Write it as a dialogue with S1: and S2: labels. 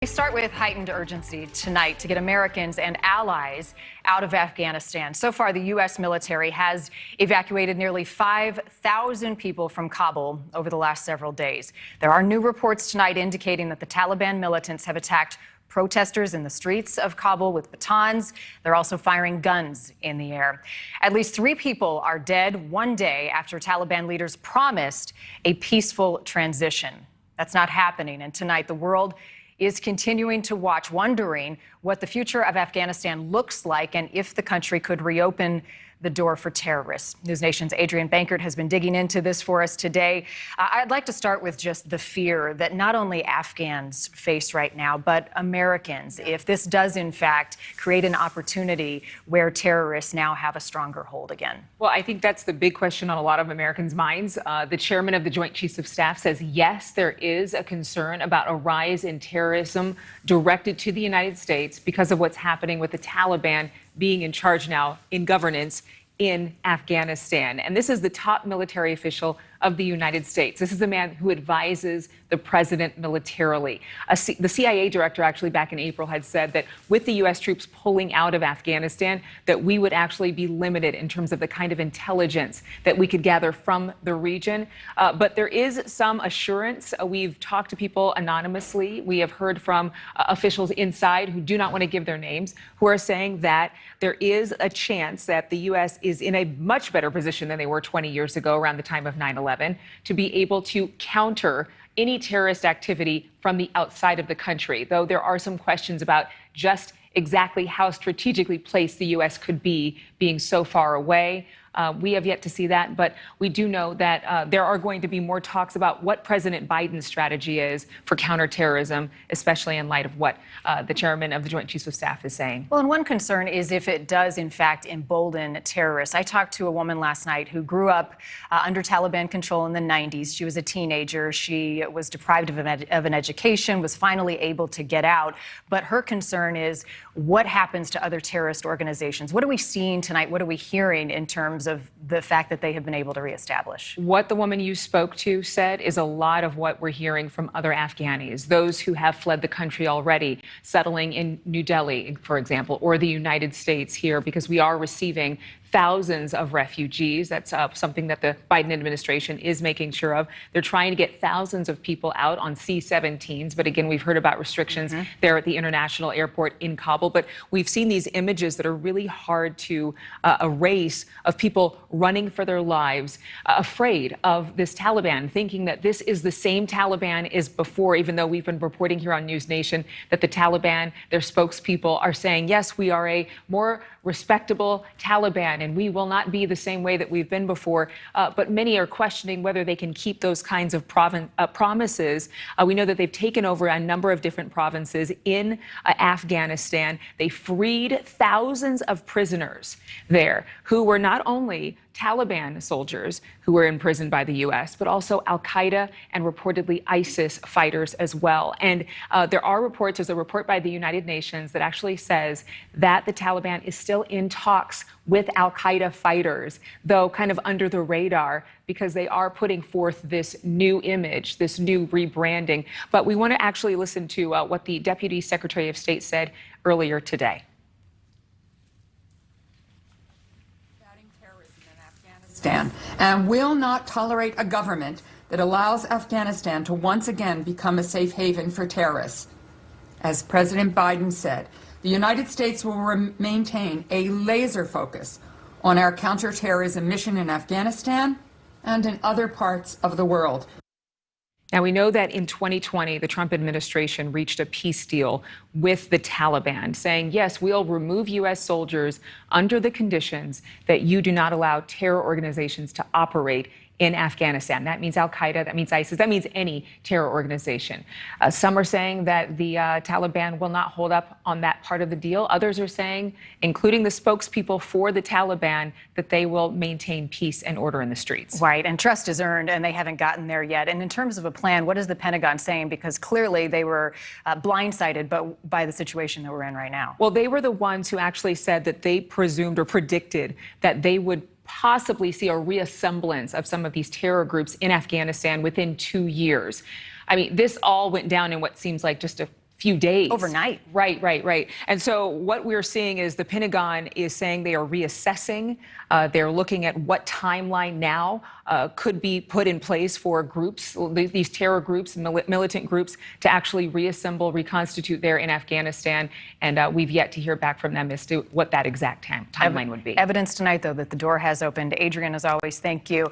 S1: We start with heightened urgency tonight to get Americans and allies out of Afghanistan. So far, the U.S. military has evacuated nearly 5,000 people from Kabul over the last several days. There are new reports tonight indicating that the Taliban militants have attacked protesters in the streets of Kabul with batons. They're also firing guns in the air. At least 3 people are dead one day after Taliban leaders promised a peaceful transition. That's not happening, and tonight the world is continuing to watch, wondering what the future of Afghanistan looks like and if the country could reopen the door for terrorists. NewsNation's Adrian Bankert has been digging into this for us today. I'd like to start with just the fear that not only Afghans face right now, but Americans, if this does in fact create an opportunity where terrorists now have a stronger hold again.
S2: Well, I think that's the big question on a lot of Americans' minds. The chairman of the Joint Chiefs of Staff says, yes, there is a concern about a rise in terrorism directed to the United States because of what's happening with the Taliban being in charge now in governance in Afghanistan. And this is the top military official of the United States. This is the man who advises the president militarily. The CIA director actually back in April had said that with the U.S. troops pulling out of Afghanistan, that we would actually be limited in terms of the kind of intelligence that we could gather from the region. But there is some assurance. We've talked to people anonymously. We have heard from officials inside who do not want to give their names, who are saying that there is a chance that the U.S. is in a much better position than they were 20 years ago around the time of 9/11 to be able to counter any terrorist activity from the outside of the country, though there are some questions about just exactly how strategically placed the U.S. could be being so far away. We have yet to see that, but we do know that there are going to be more talks about what President Biden's strategy is for counterterrorism, especially in light of what the chairman of the Joint Chiefs of Staff is saying.
S1: Well, and one concern is if it does, in fact, embolden terrorists. I talked to a woman last night who grew up under Taliban control in the 90s. She was a teenager. She was deprived of an education, was finally able to get out. But her concern is what happens to other terrorist organizations? What are we seeing tonight? What are we hearing in terms of the fact that they have been able to reestablish?
S2: What the woman you spoke to said is a lot of what we're hearing from other Afghanis, those who have fled the country already, settling in New Delhi, for example, or the United States here, because we are receiving thousands of refugees. That's something that the Biden administration is making sure of. They're trying to get thousands of people out on C-17s. But again, we've heard about restrictions there at the international airport in Kabul. But we've seen these images that are really hard to erase of people running for their lives, afraid of this Taliban, thinking that this is the same Taliban as before, even though we've been reporting here on NewsNation that the Taliban, their spokespeople, are saying, yes, we are a more respectable Taliban, and we will not be the same way that we've been before. But many are questioning whether they can keep those kinds of promises. We know that they've taken over a number of different provinces in Afghanistan. They freed thousands of prisoners there who were not only Taliban soldiers who were imprisoned by the U.S., but also al-Qaeda and reportedly ISIS fighters as well. And there are reports, there's a report by the United Nations that actually says that the Taliban is still in talks with al-Qaeda fighters, though kind of under the radar, because they are putting forth this new image, this new rebranding. But we want to actually listen to what the Deputy Secretary of State said earlier today.
S3: And will not tolerate a government that allows Afghanistan to once again become a safe haven for terrorists. As President Biden said, the United States will maintain a laser focus on our counterterrorism mission in Afghanistan and in other parts of the world.
S2: Now, we know that in 2020, the Trump administration reached a peace deal with the Taliban, saying, yes, we'll remove U.S. soldiers under the conditions that you do not allow terror organizations to operate in Afghanistan. That means al-Qaeda, that means ISIS, that means any terror organization. Some are saying that the Taliban will not hold up on that part of the deal. Others are saying, including the spokespeople for the Taliban, that they will maintain peace and order in the streets.
S1: Right, and trust is earned, and they haven't gotten there yet. And in terms of a plan, what is the Pentagon saying? Because clearly they were blindsided by the situation that we're in right now.
S2: Well, they were the ones who actually said that they presumed or predicted that they would possibly see a reassemblance of some of these terror groups in Afghanistan within 2 years. I mean, this all went down in what seems like just a few days.
S1: Overnight.
S2: Right. And so what we're seeing is the Pentagon is saying they are reassessing. They're looking at what timeline now could be put in place for groups, these terror groups, militant groups, to actually reassemble, reconstitute there in Afghanistan. And we've yet to hear back from them as to what that exact timeline would be.
S1: Evidence tonight, though, that the door has opened. Adrian, as always, thank you.